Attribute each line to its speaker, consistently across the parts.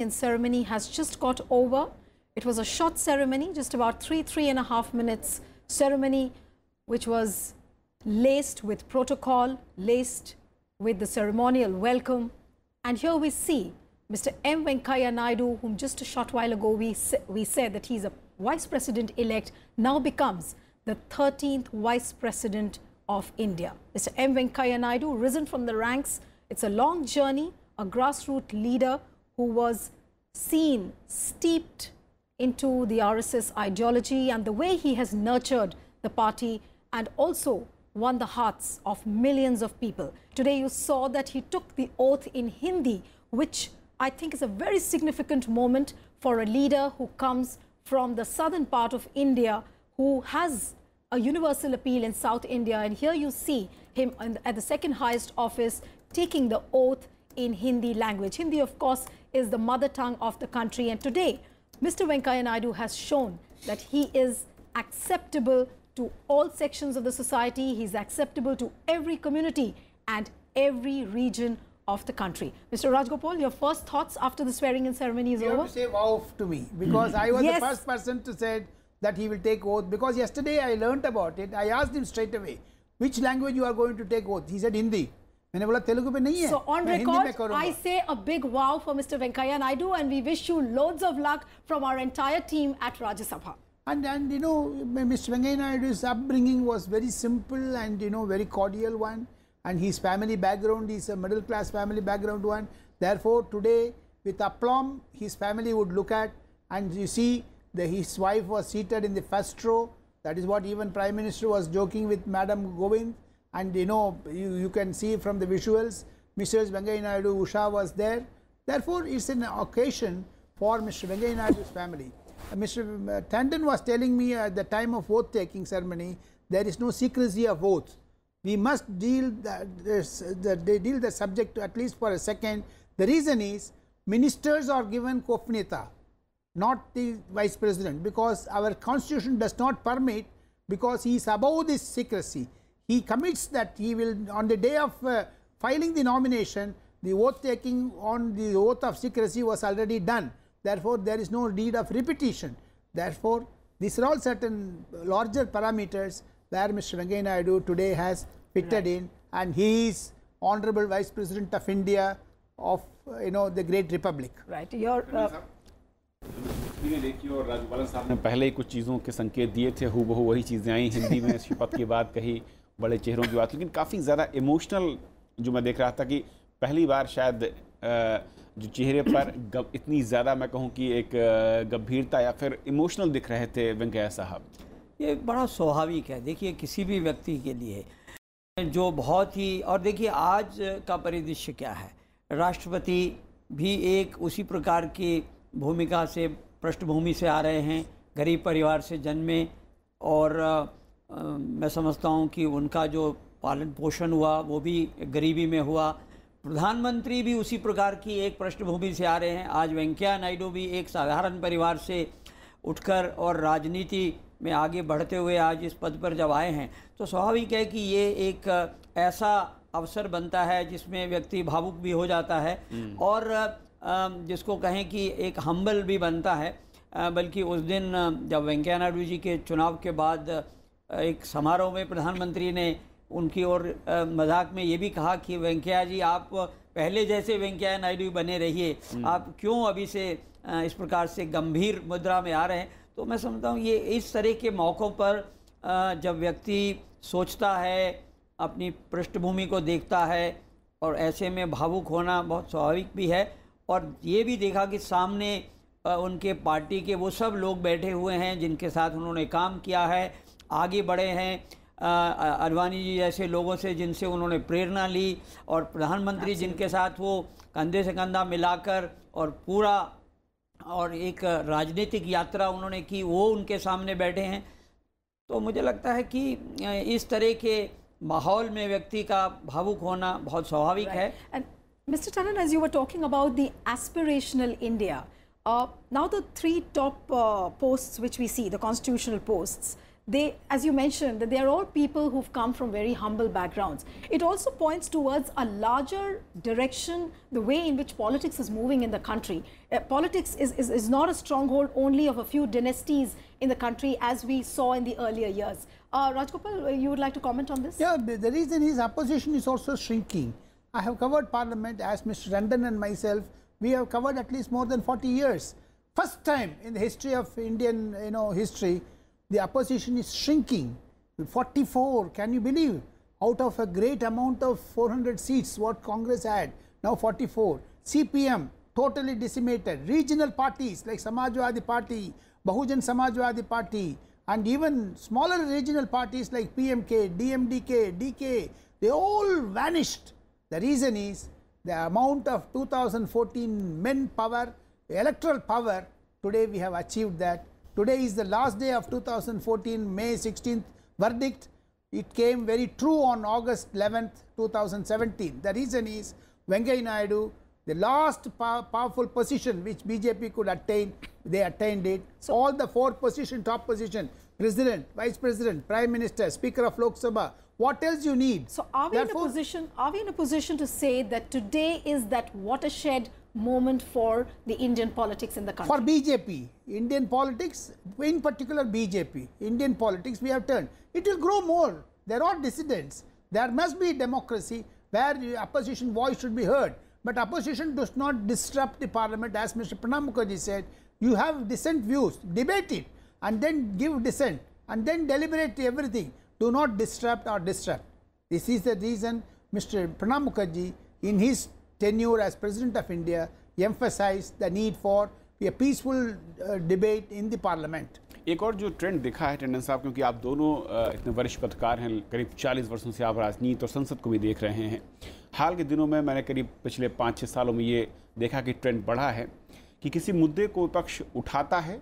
Speaker 1: ceremony has just got over. It was a short ceremony, just about 3.5 minutes ceremony, which was laced with protocol, laced with the ceremonial welcome. And here we see Mr. M. Venkaiah Naidu, whom just a short while ago we said that he's a Vice President-elect, now becomes the 13th Vice President of India. Mr. M. Venkaiah Naidu, risen from the ranks. It's a long journey, a grassroots leader who was seen steeped into the RSS ideology and the way he has nurtured the party and also won the hearts of millions of people. Today you saw that he took the oath in Hindi, which I think is a very significant moment for a leader who comes from the southern part of India, who has a universal appeal in South India. And here you see him at the second highest office taking the oath in Hindi language. Hindi, of course, is the mother tongue of the country. And today, Mr. Venkaiah Naidu has shown that he is acceptable to all sections of the society. He's acceptable to every community and every region of the country. Mr. Rajgopal, your first thoughts after the swearing-in ceremony is over?
Speaker 2: You have to say wow to me, because I was the first person to say that he will take oath, because yesterday I learnt about it. I asked him straight away, which language you are going to take oath? He said Hindi.
Speaker 1: So on record, I say a big wow for Mr. Venkaiah Naidu, and we wish you loads of luck from our entire team at Rajya Sabha.
Speaker 2: And you know, Mr. Venkaiah Naidu's upbringing was very simple and, you know, very cordial one. And his family background is a middle class family background one. Therefore, today with aplomb, his family would look at, and you see his wife was seated in the first row. That is what even Prime Minister was joking with Madam Govind. And you know, you can see from the visuals, Mrs. Venkaiah Naidu, Usha was there. Therefore, it's an occasion for Mr. Venkaiah Naidu's family. Mr. Tandon was telling me at the time of oath-taking ceremony, there is no secrecy of oath. We must deal the subject at least for a second. The reason is, ministers are given gopaniyata, not the Vice President, because our constitution does not permit, because he is above this secrecy. He commits that he will, on the day of filing the nomination, the oath taking on the oath of secrecy was already done. Therefore, there is no need of repetition. Therefore, these are all certain larger parameters where Mr. Venkaiah Naidu today has fitted in, and he is Honorable Vice President of India of, you know, the great republic.
Speaker 1: Right. Your
Speaker 3: देखिए, और राज्यपाल साहब ने पहले ही कुछ चीज़ों के संकेत दिए थे, हूबहू वही चीज़ें आई हिंदी में, शपथ की बात कही, बड़े चेहरों की बात, लेकिन काफ़ी ज़्यादा इमोशनल जो मैं देख रहा था कि पहली बार शायद जो चेहरे पर इतनी ज़्यादा मैं कहूँ कि एक गंभीरता या फिर इमोशनल दिख रहे थे वेंकैया साहब।
Speaker 4: ये बड़ा स्वाभाविक है। देखिए, किसी भी व्यक्ति के लिए जो बहुत ही, और देखिए आज का परिदृश्य क्या है, राष्ट्रपति भी एक उसी प्रकार की भूमिका से, पृष्ठभूमि से आ रहे हैं, गरीब परिवार से जन्मे, और मैं समझता हूँ कि उनका जो पालन पोषण हुआ वो भी गरीबी में हुआ। प्रधानमंत्री भी उसी प्रकार की एक पृष्ठभूमि से आ रहे हैं। आज वेंकैया नायडू भी एक साधारण परिवार से उठकर और राजनीति में आगे बढ़ते हुए आज इस पद पर जब आए हैं, तो स्वाभाविक है कि ये एक ऐसा अवसर बनता है जिसमें व्यक्ति भावुक भी हो जाता है, और जिसको कहें कि एक हम्बल भी बनता है। बल्कि उस दिन जब वेंकैया नायडू जी के चुनाव के बाद एक समारोह में प्रधानमंत्री ने उनकी ओर मजाक में ये भी कहा कि वेंकैया जी, आप पहले जैसे वेंकैया नायडू बने रहिए, आप क्यों अभी से इस प्रकार से गंभीर मुद्रा में आ रहे हैं। तो मैं समझता हूँ ये इस तरह के मौक़ों पर जब व्यक्ति सोचता है, अपनी पृष्ठभूमि को देखता है, और ऐसे में भावुक होना बहुत स्वाभाविक भी है। और ये भी देखा कि सामने उनके पार्टी के वो सब लोग बैठे हुए हैं जिनके साथ उन्होंने काम किया है, आगे बढ़े हैं, अडवाणी जी जैसे लोगों से जिनसे उन्होंने प्रेरणा ली, और प्रधानमंत्री जिनके साथ वो कंधे से कंधा मिलाकर और पूरा और एक राजनीतिक यात्रा उन्होंने की, वो उनके सामने बैठे हैं। तो मुझे लगता है कि इस तरह के माहौल में व्यक्ति का भावुक होना बहुत स्वाभाविक है।
Speaker 1: Mr. Tanan, as you were talking about the aspirational India, now the three top posts which we see, the constitutional posts, they, as you mentioned, that they are all people who've come from very humble backgrounds. It also points towards a larger direction, the way in which politics is moving in the country. Politics is not a stronghold only of a few dynasties in the country as we saw in the earlier years. Rajgopal, you would like to comment on this?
Speaker 2: Yeah, the reason is opposition is also shrinking. I have covered Parliament as Mr. Randan and myself. We have covered at least more than 40 years. First time in the history of Indian history, the opposition is shrinking. 44, can you believe? Out of a great amount of 400 seats what Congress had, now 44. CPM totally decimated. Regional parties like Samajwadi Party, Bahujan Samajwadi Party, and even smaller regional parties like PMK, DMDK, DK, they all vanished. The reason is the amount of 2014 men power, electoral power, today we have achieved that. Today is the last day of 2014, May 16th verdict. It came very true on August 11th, 2017. The reason is Venkaiah Naidu, the last powerful position which BJP could attain, they attained it. So all the four position, top position, President, Vice President, Prime Minister, Speaker of Lok Sabha, what else you need?
Speaker 1: So are we in a position to say that today is that watershed moment for the Indian politics in the country?
Speaker 2: For BJP, Indian politics, in particular BJP, Indian politics we have turned. It will grow more. There are dissidents. There must be democracy where the opposition voice should be heard. But opposition does not disrupt the parliament. As Mr. Pranab Mukherjee said, you have dissent views, debate it and then give dissent and then deliberate everything. Do not disrupt or disrupt. This is the reason Mr. Pranab Mukherjee in his tenure as President of India emphasized the need for a peaceful debate in the parliament.
Speaker 3: एक और जो trend दिखा है टंडन साहब, क्योंकि आप दोनों इतने वरिष्ठ पत्रकार हैं, करीब 40 वर्षों से आप राजनीति और संसद को भी देख रहे हैं। हाल के दिनों में मैंने करीब पिछले 5-6 सालों में ये देखा कि ट्रेंड बढ़ा है कि किसी मुद्दे को विपक्ष उठाता है,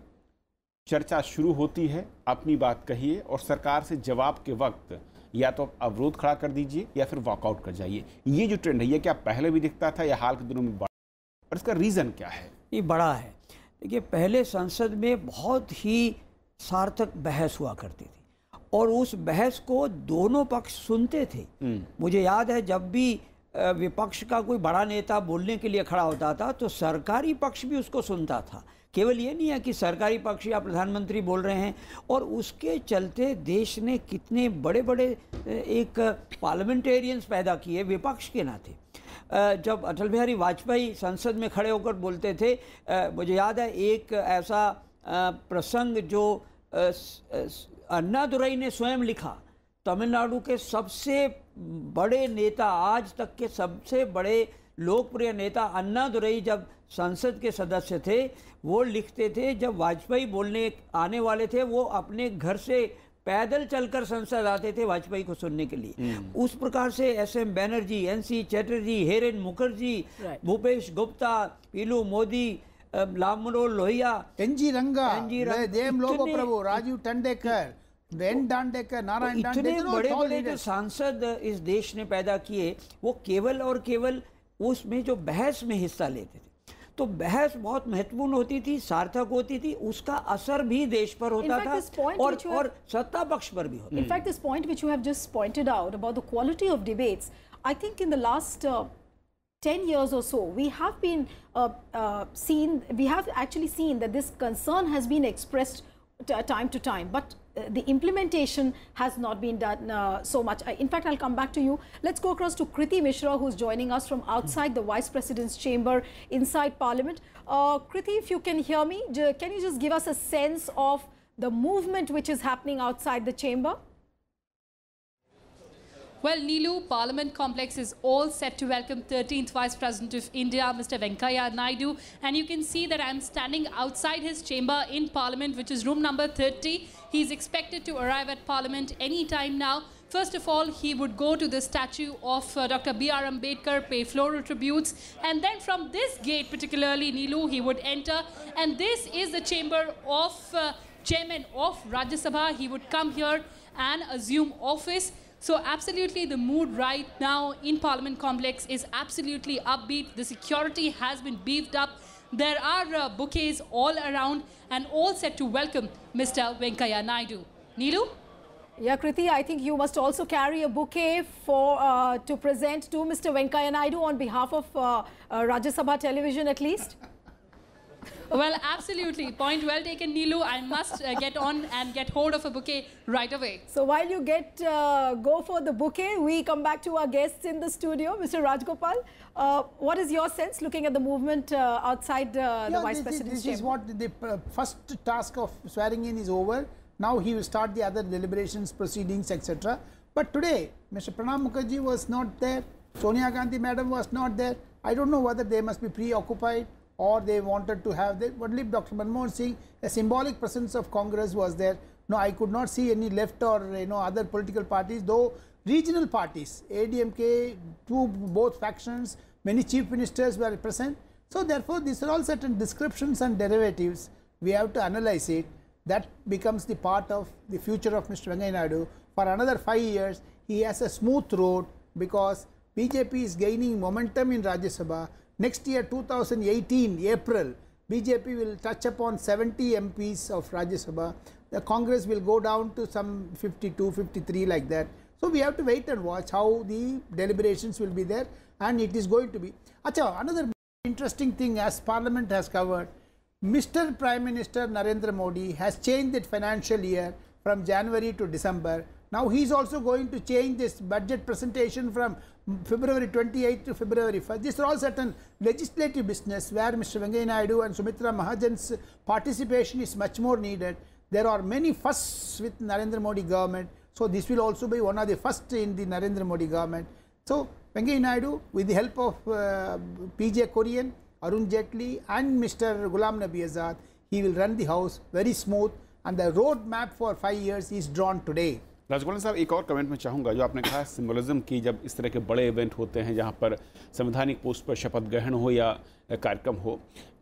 Speaker 3: चर्चा शुरू होती है, अपनी बात कहिए और सरकार से जवाब के वक्त या तो अवरोध खड़ा कर दीजिए या फिर वॉकआउट कर जाइए। ये जो ट्रेंड है ये क्या पहले भी दिखता था या हाल के दिनों में बढ़ा, और इसका रीज़न क्या है?
Speaker 4: ये बड़ा है। देखिए, पहले संसद में बहुत ही सार्थक बहस हुआ करती थी और उस बहस को दोनों पक्ष सुनते थे। मुझे याद है जब भी विपक्ष का कोई बड़ा नेता बोलने के लिए खड़ा होता था तो सरकारी पक्ष भी उसको सुनता था। केवल ये नहीं है कि सरकारी पक्ष या प्रधानमंत्री बोल रहे हैं, और उसके चलते देश ने कितने बड़े बड़े एक पार्लियामेंटेरियंस पैदा किए विपक्ष के नाते। जब अटल बिहारी वाजपेयी संसद में खड़े होकर बोलते थे, मुझे याद है एक ऐसा प्रसंग जो अन्नादुरई ने स्वयं लिखा। तमिलनाडु के सबसे बड़े नेता, आज तक के सबसे बड़े लोकप्रिय नेता अन्नादुरई जब संसद के सदस्य थे, वो लिखते थे जब वाजपेयी बोलने आने वाले थे वो अपने घर से पैदल चलकर संसद आते थे वाजपेयी को सुनने के लिए। उस प्रकार से एसएम बैनर्जी, एनसी चैटर्जी, हेरेन मुखर्जी, भूपेश गुप्ता, पीलू मोदी, लामरो लोहिया,
Speaker 2: एनजी रंगा, देम लोगो प्रभु, राजीव टंडेकर, नारायण
Speaker 4: इतने बड़े बड़े जो सांसद इस देश ने पैदा किए, वो केवल और केवल उसमें जो बहस में हिस्सा लेते थे। तो बहस बहुत महत्वपूर्ण होती थी, सार्थक होती थी, उसका असर भी देश पर होता था और सत्ता पक्ष पर भी होता था।
Speaker 1: In fact, this point which you have just pointed out about the quality of debates, I think in the last 10 years or so, we have been actually seen that this concern has been expressed time to time, but the implementation has not been done so much. In fact, I'll come back to you. Let's go across to Kriti Mishra, who's joining us from outside the Vice President's chamber inside Parliament. Kriti, if you can hear me, can you just give us a sense of the movement which is happening outside the chamber?
Speaker 5: Well, Neelu, Parliament complex is all set to welcome 13th Vice President of India, Mr. Venkaiah Naidu. And you can see that I'm standing outside his chamber in Parliament, which is room number 30. He's expected to arrive at Parliament any time now. First of all, he would go to the statue of Dr. B.R. Ambedkar, pay floral tributes. And then from this gate, particularly, Neelu, he would enter. And this is the chamber of Chairman of Rajya Sabha. He would come here and assume office. So absolutely the mood right now in Parliament complex is absolutely upbeat. The security has been beefed up. There are bouquets all around and all set to welcome Mr. Venkaiah Naidu. Neelu?
Speaker 1: Yeah, Kriti, I think you must also carry a bouquet for to present to Mr. Venkaiah Naidu on behalf of Rajya Sabha television at least.
Speaker 5: Well, absolutely. Point well taken, Neelu. I must get on and get hold of a bouquet right away.
Speaker 1: So while you go for the bouquet, we come back to our guests in the studio. Mr. Rajgopal, what is your sense looking at the movement outside the Vice President's chamber?
Speaker 2: This is what the first task of swearing in is over. Now he will start the other deliberations, proceedings, etc. But today, Mr. Pranab Mukherjee was not there. Sonia Gandhi madam was not there. I don't know whether they must be preoccupied or they wanted to have that. Only Dr. Manmohan Singh, a symbolic presence of Congress was there. No, I could not see any left or other political parties, though regional parties, ADMK, both factions, many chief ministers were present. So therefore, these are all certain descriptions and derivatives. We have to analyze it. That becomes the part of the future of Mr. Venkaiah Naidu. For another 5 years, he has a smooth road because BJP is gaining momentum in Rajya Sabha. Next year, 2018, April, BJP will touch upon 70 MPs of Rajya Sabha. The Congress will go down to some 52, 53 like that. So we have to wait and watch how the deliberations will be there, and it is going to be. Acha, another interesting thing as Parliament has covered, Mr. Prime Minister Narendra Modi has changed the financial year from January to December. Now he is also going to change this budget presentation from February 28th to February 1st. These are all certain legislative business where Mr. Venkaiah Naidu and Sumitra Mahajan's participation is much more needed. There are many firsts with Narendra Modi government. So this will also be one of the first in the Narendra Modi government. So Venkaiah Naidu, with the help of PJ Korean, Arun Jaitley and Mr. Ghulam Nabi Azad, he will run the house very smooth, and the road map for 5 years is drawn today.
Speaker 3: Rajagopal साहब, एक और comment में चाहूँगा, जो आपने कहा symbolism की, जब इस तरह के बड़े इवेंट होते हैं जहाँ पर संवैधानिक पोस्ट पर शपथ ग्रहण हो या कार्यक्रम हो,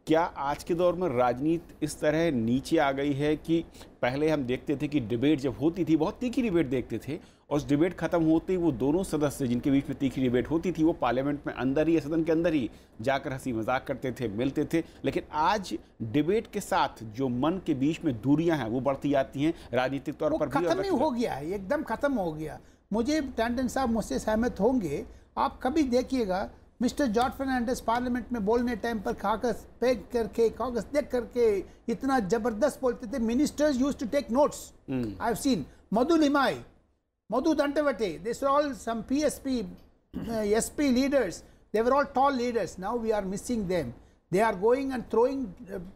Speaker 3: क्या आज के दौर में राजनीति इस तरह नीचे आ गई है कि पहले हम देखते थे कि डिबेट जब होती थी, बहुत तीखी डिबेट देखते थे, और उस डिबेट खत्म होते ही वो दोनों सदस्य जिनके बीच में तीखी डिबेट होती थी वो पार्लियामेंट में अंदर ही, सदन के अंदर ही जाकर हंसी मजाक करते थे, मिलते थे, लेकिन आज डिबेट के साथ जो मन के बीच में दूरियां हैं वो बढ़ती जाती हैं राजनीतिक तौर पर भी।
Speaker 2: खत्म ही हो गया है, एकदम खत्म हो गया। मुझे टैंडन साहब मुझसे सहमत होंगे, आप कभी देखिएगा मिस्टर जॉर्ज फर्नांडिस पार्लियामेंट में बोलने टाइम पर कागज पेग करके, कागज देख करके इतना जबरदस्त बोलते थे। Ministers used to take notes. I have seen Madhu Limaye, Madhu Dantavate, these are all some PSP, SP leaders. They were all tall leaders. Now we are missing them. They are going and throwing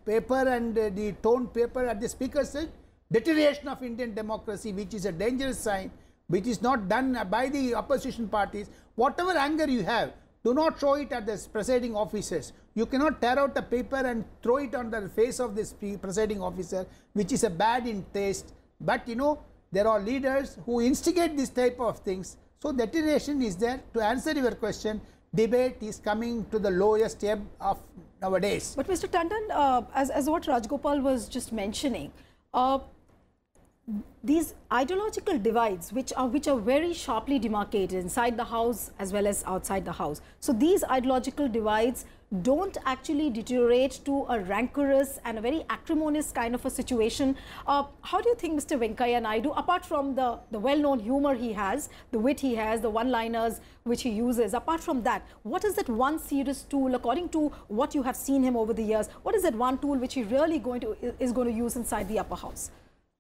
Speaker 2: paper and the toned paper at the speaker said, deterioration of Indian democracy, which is a dangerous sign, which is not done by the opposition parties. Whatever anger you have, do not show it at the presiding officers. You cannot tear out a paper and throw it on the face of this presiding officer, which is a bad in taste. But you know, there are leaders who instigate this type of things. So deterioration is there. To answer your question, debate is coming to the lowest ebb of nowadays.
Speaker 1: But Mr. Tandon, as what Rajgopal was just mentioning, these ideological divides which are very sharply demarcated inside the house as well as outside the house. So these ideological divides don't actually deteriorate to a rancorous and a very acrimonious kind of a situation. How do you think Mr. Venkaiah Naidu, apart from the well-known humor he has, the wit he has, the one-liners which he uses, apart from that, what is that one serious tool, according to what you have seen him over the years, what is that one tool which he really is going to use inside the upper house?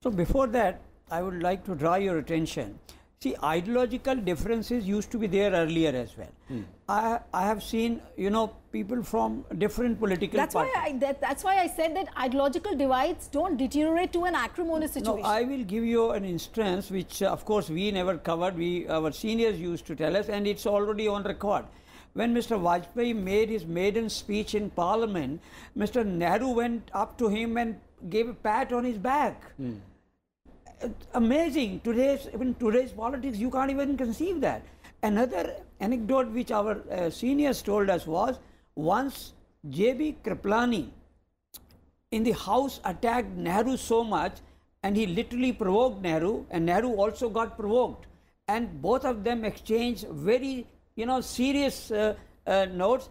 Speaker 4: So before that, I would like to draw your attention. See, ideological differences used to be there earlier as well. I have seen, you know, people from different political parties.
Speaker 1: That's why I said that ideological divides don't deteriorate to an acrimonious situation.
Speaker 4: No, I will give you an instance which, of course, we never covered. Our seniors used to tell us, and it's already on record. When Mr. Vajpayee made his maiden speech in Parliament, Mr. Nehru went up to him and gave a pat on his back. Amazing. In today's politics, you can't even conceive that. Another anecdote which our seniors told us was, once J.B. Kriplani in the house attacked Nehru so much, and he literally provoked Nehru, and Nehru also got provoked, and both of them exchanged very, you know, serious notes.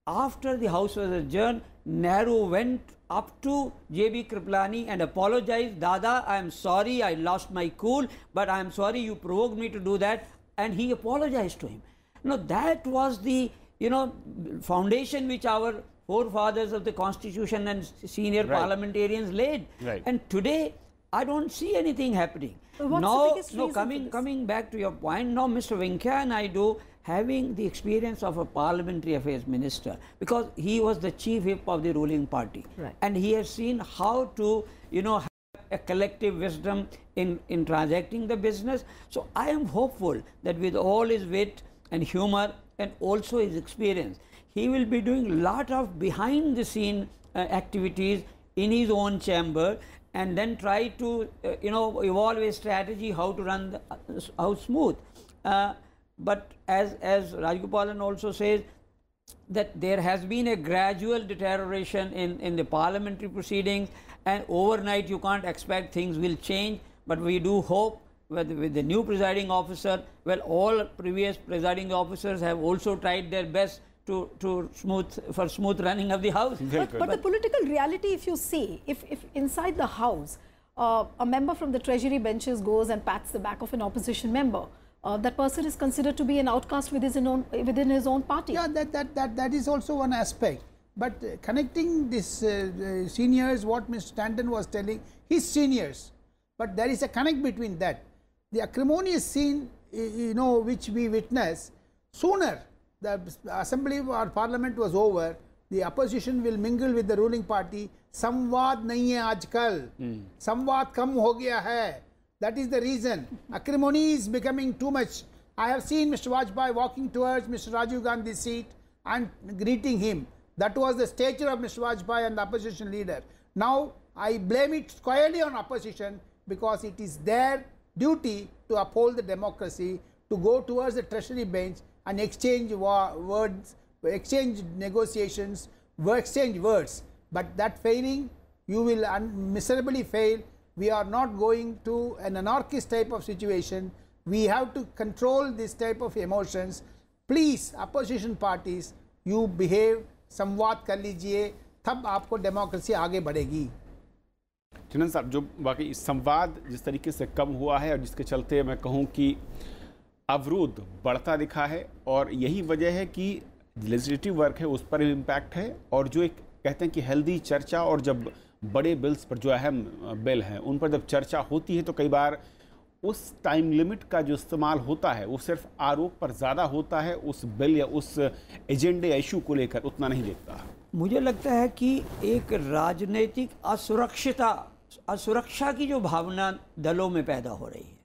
Speaker 4: after the House was adjourned, Nehru went up to J.B. Kripalani and apologized. Dada, I am sorry, I lost my cool, but I am sorry you provoked me to do that. And he apologized to him. Now that was the, foundation which our forefathers of the Constitution and senior parliamentarians laid.
Speaker 3: Right.
Speaker 4: And today, I don't see anything happening.
Speaker 1: What's the biggest reason for
Speaker 4: coming back to your point, now Mr. Venkaiah Naidu, having the experience of a parliamentary affairs minister, because he was the chief whip of the ruling party,
Speaker 1: Right.
Speaker 4: and he has seen how to, have a collective wisdom in transacting the business. So I am hopeful that with all his wit and humor and also his experience, he will be doing a lot of behind the scene activities in his own chamber, and then try to evolve a strategy how to run the house smooth. But as Rajgopalan also says, that there has been a gradual deterioration in the parliamentary proceedings, and overnight you can't expect things will change. But we do hope with the new presiding officer, well, all previous presiding officers have also tried their best to smooth running of the house.
Speaker 1: But the political reality, if you see, if inside the house, a member from the treasury benches goes and pats the back of an opposition member, that person is considered to be an outcast within his own party.
Speaker 2: Yeah, that is also one aspect. But connecting this seniors, what Mr. Stanton was telling, his seniors, but there is a connect between that. The acrimonious scene, which we witness, sooner the assembly or parliament was over, the opposition will mingle with the ruling party. संवाद नहीं है आजकल, संवाद कम हो गया है. That is the reason. Acrimony is becoming too much. I have seen Mr. Vajpayee walking towards Mr. Rajiv Gandhi's seat and greeting him. That was the stature of Mr. Vajpayee and the opposition leader. Now I blame it squarely on opposition, because it is their duty to uphold the democracy, to go towards the treasury bench and exchange words, exchange negotiations, exchange words. But that failing, you will miserably fail. We are not going to an anarchist type of situation. We have to control this type of emotions. Please, opposition parties, you behave, संवाद कर लीजिए, तब आपको democracy आगे बढ़ेगी.
Speaker 3: चंदन साहब, जो बाकी संवाद जिस तरीके से कम हुआ है और जिसके चलते मैं कहूँ कि अवरोध बढ़ता दिखा है, और यही वजह है कि लेजिस्लेटिव वर्क है उस पर इम्पैक्ट है, और जो एक कहते हैं कि हेल्दी चर्चा, और जब बड़े बिल्स पर जो अहम बिल हैं उन पर जब चर्चा होती है तो कई बार उस टाइम लिमिट का जो इस्तेमाल होता है वो सिर्फ आरोप पर ज़्यादा होता है, उस बिल या उस एजेंडे या इशू को लेकर उतना नहीं देखता.
Speaker 4: मुझे लगता है कि एक राजनीतिक असुरक्षा की जो भावना दलों में पैदा हो रही है,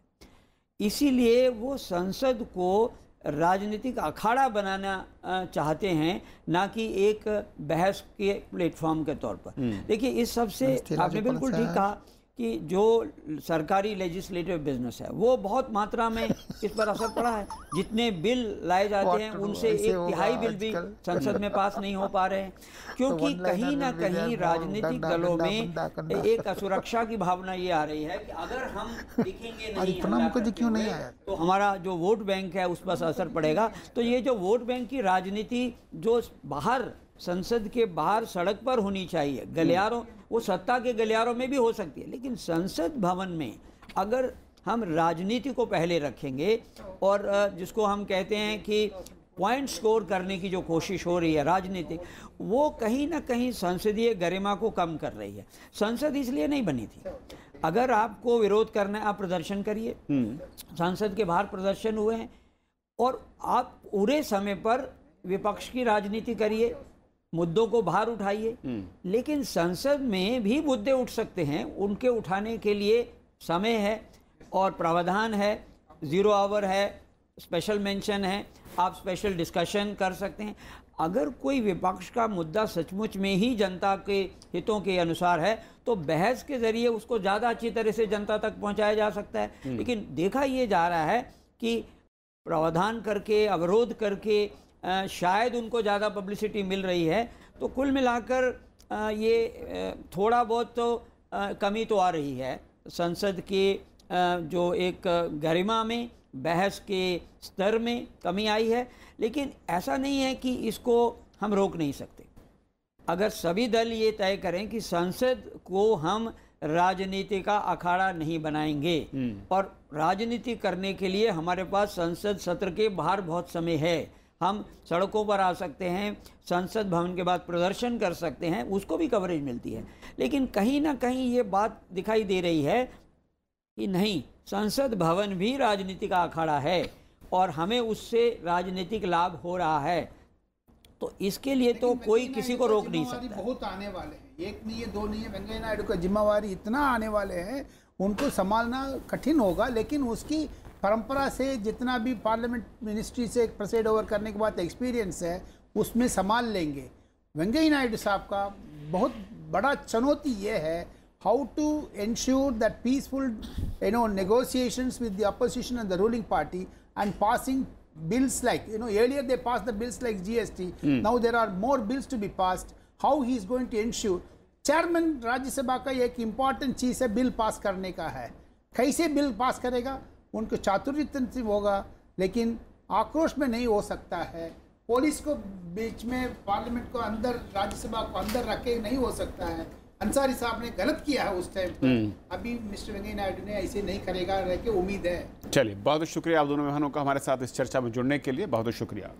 Speaker 4: इसीलिए वो संसद को राजनीतिक अखाड़ा बनाना चाहते हैं, ना कि एक बहस के प्लेटफॉर्म के तौर पर. देखिए, इस सबसे आपने बिल्कुल ठीक कहा कि जो सरकारी लेजिस्लेटिव बिजनेस है वो बहुत मात्रा में इस पर असर पड़ा है. जितने बिल लाए जाते हैं उनसे एक तिहाई बिल भी संसद में पास नहीं हो पा रहे हैं, क्योंकि कहीं ना कहीं राजनीतिक दलों में एक असुरक्षा की भावना ये आ रही है कि अगर हम दिखेंगे नहीं तो हमारा जो वोट बैंक है उस पर असर पड़ेगा. तो ये जो वोट बैंक की राजनीति जो बाहर संसद के बाहर सड़क पर होनी चाहिए, गलियारों, वो सत्ता के गलियारों में भी हो सकती है, लेकिन संसद भवन में अगर हम राजनीति को पहले रखेंगे और जिसको हम कहते हैं कि पॉइंट स्कोर करने की जो कोशिश हो रही है राजनीतिक, वो कहीं ना कहीं संसदीय गरिमा को कम कर रही है. संसद इसलिए नहीं बनी थी. अगर आपको विरोध करना है आप प्रदर्शन करिए. संसद के बाहर प्रदर्शन हुए हैं, और आप पूरे समय पर विपक्ष की राजनीति करिए, मुद्दों को बाहर उठाइए. लेकिन संसद में भी मुद्दे उठ सकते हैं, उनके उठाने के लिए समय है और प्रावधान है, 0 आवर है, स्पेशल मेंशन है, आप स्पेशल डिस्कशन कर सकते हैं. अगर कोई विपक्ष का मुद्दा सचमुच में ही जनता के हितों के अनुसार है तो बहस के ज़रिए उसको ज़्यादा अच्छी तरह से जनता तक पहुंचाया जा सकता है. लेकिन देखा ये जा रहा है कि प्रावधान करके, अवरोध करके शायद उनको ज़्यादा पब्लिसिटी मिल रही है. तो कुल मिलाकर ये थोड़ा बहुत तो कमी तो आ रही है संसद के जो एक गरिमा में, बहस के स्तर में कमी आई है. लेकिन ऐसा नहीं है कि इसको हम रोक नहीं सकते। अगर सभी दल ये तय करें कि संसद को हम राजनीति का अखाड़ा नहीं बनाएंगे, और राजनीति करने के लिए हमारे पास संसद सत्र के बाहर बहुत समय है, हम सड़कों पर आ सकते हैं, संसद भवन के बाद प्रदर्शन कर सकते हैं, उसको भी कवरेज मिलती है। लेकिन कहीं ना कहीं ये बात दिखाई दे रही है कि नहीं, संसद भवन भी राजनीति का अखाड़ा है और हमें उससे राजनीतिक लाभ हो रहा है। तो इसके लिए तो कोई किसी को रोक नहीं सकता।
Speaker 2: बहुत आने वाले हैं, एक नहीं है, दो नहीं है, वेंकैया नायडू का जिम्मेवारी इतना आने वाले हैं, उनको संभालना कठिन होगा। लेकिन उसकी परंपरा से जितना भी पार्लियामेंट मिनिस्ट्री से प्रेसिड ओवर करने के बाद एक्सपीरियंस है, उसमें संभाल लेंगे। वेंकैया नायडू साहब का बहुत बड़ा चुनौती ये है, how to ensure that peaceful negotiations with the opposition and the ruling party and passing bills like, earlier they passed the bills like GST, now there are more bills to be passed. How he is going to ensure? Chairman Rajya Sabha का एक important चीज़ है, bill pass करने का है। कैसे bill pass करेगा, उनको चातुर्य से होगा, लेकिन आक्रोश में नहीं हो सकता है। पुलिस को बीच में, पार्लियामेंट को अंदर, राज्यसभा को अंदर रखे नहीं हो सकता है। अंसारी साहब ने गलत किया है उस टाइम पर। अभी मिस्टर वेंकैया नायडू ने ऐसे नहीं करेगा, रह के उम्मीद है।
Speaker 3: चलिए, बहुत बहुत शुक्रिया आप दोनों मेहमानों का हमारे साथ इस चर्चा में जुड़ने के लिए, बहुत बहुत शुक्रिया।